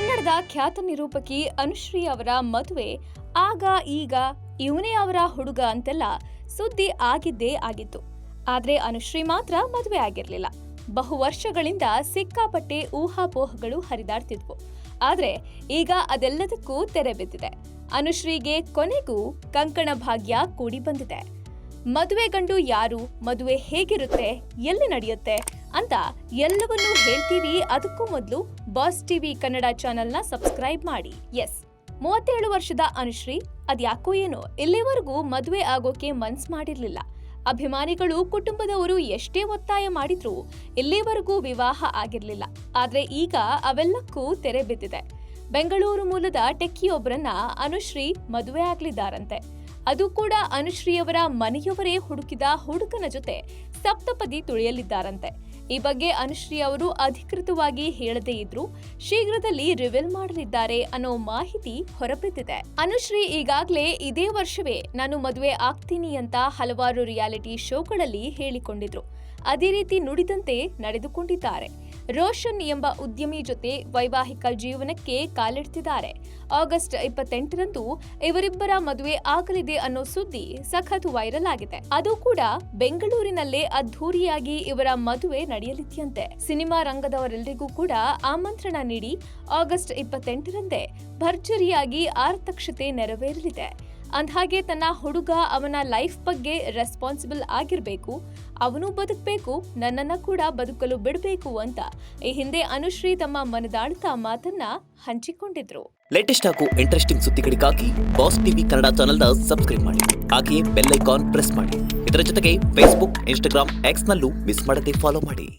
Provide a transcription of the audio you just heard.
ಕನ್ನಡದ ಖ್ಯಾತ ನಿರೂಪಕಿ ಅನುಶ್ರೀ ಅವರ ಮದುವೆ ಆಗ ಈಗ ಇವನೇ ಅವರ ಹುಡುಗ ಅಂತೆಲ್ಲ ಸುದ್ದಿ ಆಗಿದ್ದೇ ಆಗಿತ್ತು. ಆದ್ರೆ ಅನುಶ್ರೀ ಮಾತ್ರ ಮದುವೆ ಆಗಿರ್ಲಿಲ್ಲ. ಬಹು ವರ್ಷಗಳಿಂದ ಸಿಕ್ಕಾಪಟ್ಟೆ ಊಹಾಪೋಹಗಳು ಹರಿದಾಡ್ತಿದ್ವು. ಆದ್ರೆ ಈಗ ಅದೆಲ್ಲದಕ್ಕೂ ತೆರೆ ಬಿದ್ದಿದೆ. ಅನುಶ್ರೀಗೆ ಕೊನೆಗೂ ಕಂಕಣ ಭಾಗ್ಯ ಕೂಡಿ ಬಂದಿದೆ. ಮದುವೆ ಗಂಡು ಯಾರು, ಮದುವೆ ಹೇಗಿರುತ್ತೆ, ಎಲ್ಲಿ ನಡೆಯುತ್ತೆ ಅಂತ ಎಲ್ಲವನ್ನೂ ಹೇಳ್ತೀವಿ. ಅದಕ್ಕೂ ಮೊದಲು ಬಾಸ್ ಟಿವಿ ಕನ್ನಡ ಚಾನೆಲ್ನ ಸಬ್ಸ್ಕ್ರೈಬ್ ಮಾಡಿ. 37 ವರ್ಷದ ಅನುಶ್ರೀ ಅದ್ಯಾಕೋ ಏನೋ ಇಲ್ಲಿವರೆಗೂ ಮದುವೆ ಆಗೋಕೆ ಮನ್ಸ್ ಮಾಡಿರ್ಲಿಲ್ಲ. ಅಭಿಮಾನಿಗಳು, ಕುಟುಂಬದವರು ಎಷ್ಟೇ ಒತ್ತಾಯ ಮಾಡಿದ್ರೂ ಇಲ್ಲಿವರೆಗೂ ವಿವಾಹ ಆಗಿರ್ಲಿಲ್ಲ. ಆದ್ರೆ ಈಗ ಅವೆಲ್ಲಕ್ಕೂ ತೆರೆ ಬಿದ್ದಿದೆ. ಬೆಂಗಳೂರು ಮೂಲದ ಟೆಕ್ಕಿಯೊಬ್ಬರನ್ನ ಅನುಶ್ರೀ ಮದುವೆ ಆಗ್ಲಿದ್ದಾರಂತೆ. ಅದು ಕೂಡ ಅನುಶ್ರೀಯವರ ಮನೆಯವರೇ ಹುಡುಕಿದ ಹುಡುಗನ ಜೊತೆ ಸಪ್ತಪದಿ ತುಳಿಯಲಿದ್ದಾರಂತೆ. ಈ ಬಗ್ಗೆ ಅನುಶ್ರೀ ಅವರು ಅಧಿಕೃತವಾಗಿ ಹೇಳದೇ ಇದ್ರು ಶೀಘ್ರದಲ್ಲಿ ರಿವೀಲ್ ಮಾಡಲಿದ್ದಾರೆ ಅನ್ನೋ ಮಾಹಿತಿ ಹೊರಬಿದ್ದಿದೆ. ಅನುಶ್ರೀ ಈಗಾಗಲೇ ಇದೇ ವರ್ಷವೇ ನಾನು ಮದುವೆ ಆಗ್ತೀನಿ ಅಂತ ಹಲವಾರು ರಿಯಾಲಿಟಿ ಶೋಗಳಲ್ಲಿ ಹೇಳಿಕೊಂಡಿದ್ರು. ಅದೇ ರೀತಿ ನುಡಿದಂತೆ ನಡೆದುಕೊಂಡಿದ್ದಾರೆ. ರೋಷನ್ ಎಂಬ ಉದ್ಯಮಿ ಜೊತೆ ವೈವಾಹಿಕ ಜೀವನಕ್ಕೆ ಕಾಲಿಡ್ತಿದ್ದಾರೆ. ಆಗಸ್ಟ್ 28ರಂದು ಇವರಿಬ್ಬರ ಮದುವೆ ಆಗಲಿದೆ ಅನ್ನೋ ಸುದ್ದಿ ಸಖತ್ ವೈರಲ್ ಆಗಿದೆ. ಅದು ಕೂಡ ಬೆಂಗಳೂರಿನಲ್ಲೇ ಅದ್ಧೂರಿಯಾಗಿ ಇವರ ಮದುವೆ ನಡೆಯಲಿದೆಯಂತೆ. ಸಿನಿಮಾ ರಂಗದವರೆಲ್ಲರಿಗೂ ಕೂಡ ಆಮಂತ್ರಣ ನೀಡಿ ಆಗಸ್ಟ್ 28ರಂದೇ ಭರ್ಜರಿಯಾಗಿ ಆರತಕ್ಷತೆ ನೆರವೇರಲಿದೆ. ಅಂದ್ಹಾಗೆ ತನ್ನ ಹುಡುಗ ಅವನ ಲೈಫ್ ಬಗ್ಗೆ ರೆಸ್ಪಾನ್ಸಿಬಲ್ ಆಗಿರ್ಬೇಕು, ಅವನು ಬದುಕಬೇಕು, ನನ್ನನ್ನ ಕೂಡ ಬದುಕಲು ಬಿಡಬೇಕು ಅಂತ ಈ ಹಿಂದೆ ಅನುಶ್ರೀ ತಮ್ಮ ಮನದಾಳದ ಮಾತನ್ನ ಹಂಚಿಕೊಂಡಿದ್ರು. ಲೇಟೆಸ್ಟ್ ಹಾಗೂ ಇಂಟ್ರೆಸ್ಟಿಂಗ್ ಸುದ್ದಿಗಳಿಗಾಗಿ ಬಾಸ್ ಟಿವಿ ಕನ್ನಡ ಚಾನೆಲ್ನ ಸಬ್ಸ್ಕ್ರೈಬ್ ಮಾಡಿ. ಹಾಗೆಯೇ ಬೆಲ್ ಐಕಾನ್ ಪ್ರೆಸ್ ಮಾಡಿ. ಇದರ ಜೊತೆಗೆ ಫೇಸ್ಬುಕ್, ಇನ್ಸ್ಟಾಗ್ರಾಮ್, ಎಕ್ಸ್ ನಲ್ಲೂ ಮಿಸ್ ಮಾಡದೆ ಫಾಲೋ ಮಾಡಿ.